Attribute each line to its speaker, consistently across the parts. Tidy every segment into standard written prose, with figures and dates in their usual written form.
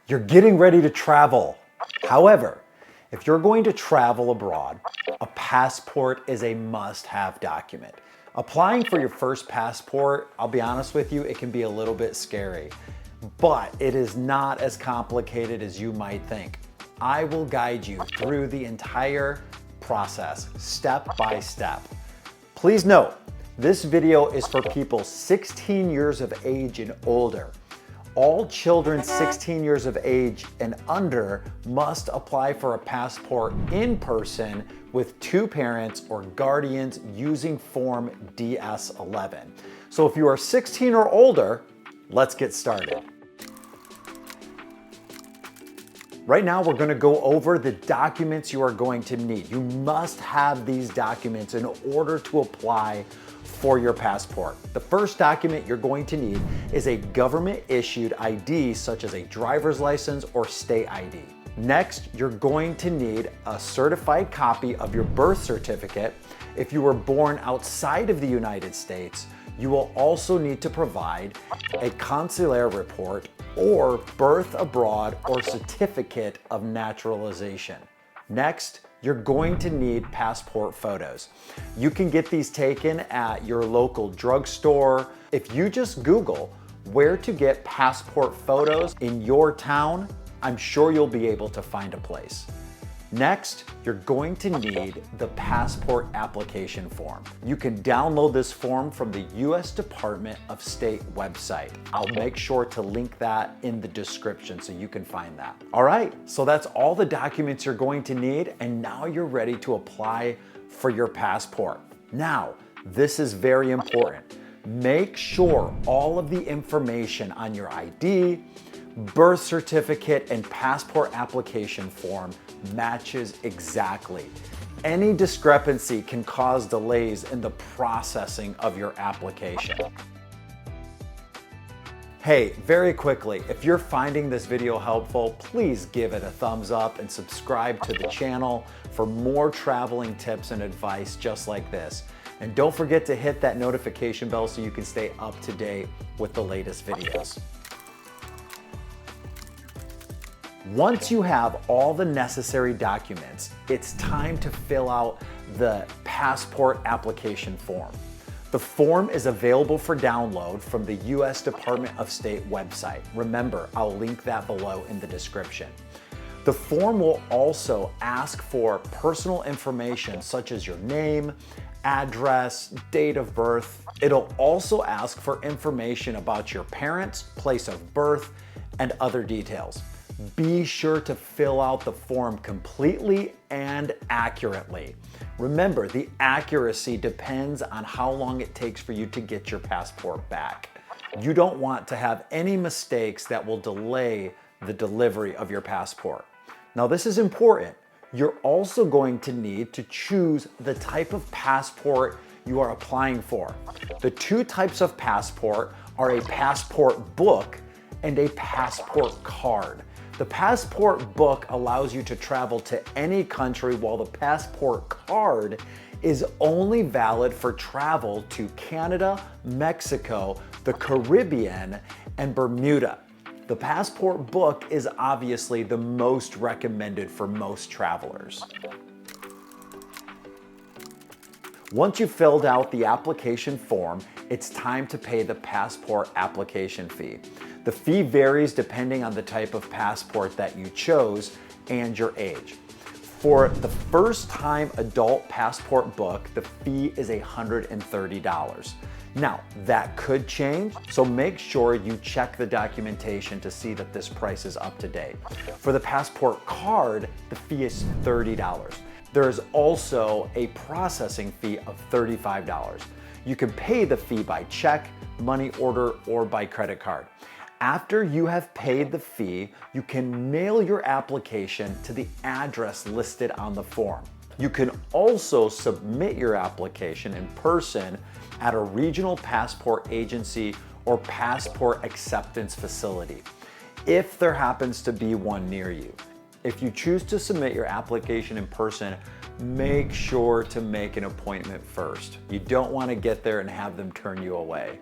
Speaker 1: You're getting ready to travel. However, if you're going to travel abroad, a passport is a must-have document. Applying for your first passport, I'll be honest with you, it can be a little bit scary, but it is not as complicated as you might think. I will guide you through the entire process, step by step. Please note, this video is for people 16 years of age and older. All children 16 years of age and under must apply for a passport in person with two parents or guardians using Form DS-11. So if you are 16 or older, let's get started. Right now, we're going to go over the documents you are going to need. You must have these documents in order to apply for your passport. The first document you're going to need is a government-issued ID, such as a driver's license or state ID. Next, you're going to need a certified copy of your birth certificate. If you were born outside of the United States, you will also need to provide a consular report or birth abroad or certificate of naturalization. Next, you're going to need passport photos. You can get these taken at your local drugstore. If you just Google where to get passport photos in your town, I'm sure you'll be able to find a place. Next, you're going to need the passport application form. You can download this form from the U.S. Department of State website. I'll make sure to link that in the description so you can find that. All right, so that's all the documents you're going to need, and now you're ready to apply for your passport. Now, this is very important. Make sure all of the information on your ID, birth certificate, and passport application form matches exactly. Any discrepancy can cause delays in the processing of your application. Hey, very quickly, if you're finding this video helpful, please give it a thumbs up and subscribe to the channel for more traveling tips and advice just like this. And don't forget to hit that notification bell so you can stay up to date with the latest videos. Once you have all the necessary documents, it's time to fill out the passport application form. The form is available for download from the U.S. Department of State website. Remember, I'll link that below in the description. The form will also ask for personal information such as your name, address, date of birth. It'll also ask for information about your parents, place of birth, and other details. Be sure to fill out the form completely and accurately. Remember, the accuracy depends on how long it takes for you to get your passport back. You don't want to have any mistakes that will delay the delivery of your passport. Now, this is important. You're also going to need to choose the type of passport you are applying for. The two types of passport are a passport book and a passport card. The passport book allows you to travel to any country, while the passport card is only valid for travel to Canada, Mexico, the Caribbean, and Bermuda. The passport book is obviously the most recommended for most travelers. Once you've filled out the application form, it's time to pay the passport application fee. The fee varies depending on the type of passport that you chose and your age. For the first-time adult passport book, the fee is $130. Now, that could change, so make sure you check the documentation to see that this price is up to date. For the passport card, the fee is $30. There is also a processing fee of $35. You can pay the fee by check, money order, or by credit card. After you have paid the fee, you can mail your application to the address listed on the form. You can also submit your application in person at a regional passport agency or passport acceptance facility, if there happens to be one near you. If you choose to submit your application in person, make sure to make an appointment first. You don't want to get there and have them turn you away.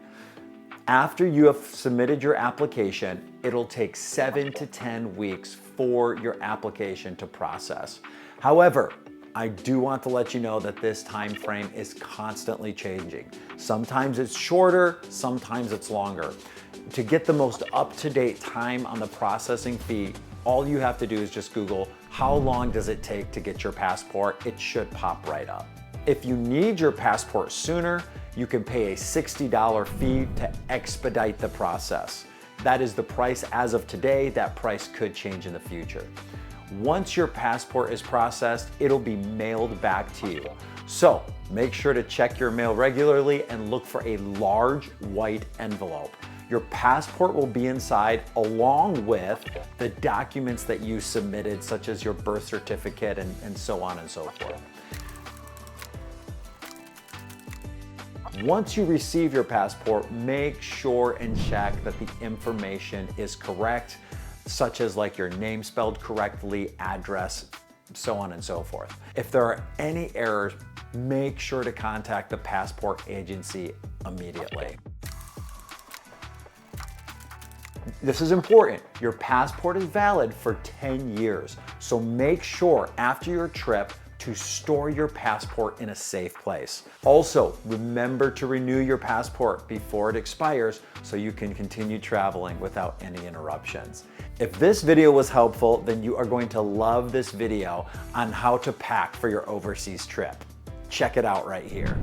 Speaker 1: After you have submitted your application, it'll take 7 to 10 weeks for your application to process. However, I do want to let you know that this time frame is constantly changing. Sometimes it's shorter, sometimes it's longer. To get the most up-to-date time on the processing fee, all you have to do is just Google, how long does it take to get your passport? It should pop right up. If you need your passport sooner, you can pay a $60 fee to expedite the process. That is the price as of today. That price could change in the future. Once your passport is processed, it'll be mailed back to you. So make sure to check your mail regularly and look for a large white envelope. Your passport will be inside along with the documents that you submitted, such as your birth certificate and so on and so forth. Once you receive your passport, make sure and check that the information is correct, such as like your name spelled correctly, address, so on and so forth. If there are any errors, make sure to contact the passport agency immediately. This is important. Your passport is valid for 10 years, so make sure after your trip to store your passport in a safe place. Also, remember to renew your passport before it expires so you can continue traveling without any interruptions. If this video was helpful, then you are going to love this video on how to pack for your overseas trip. Check it out right here.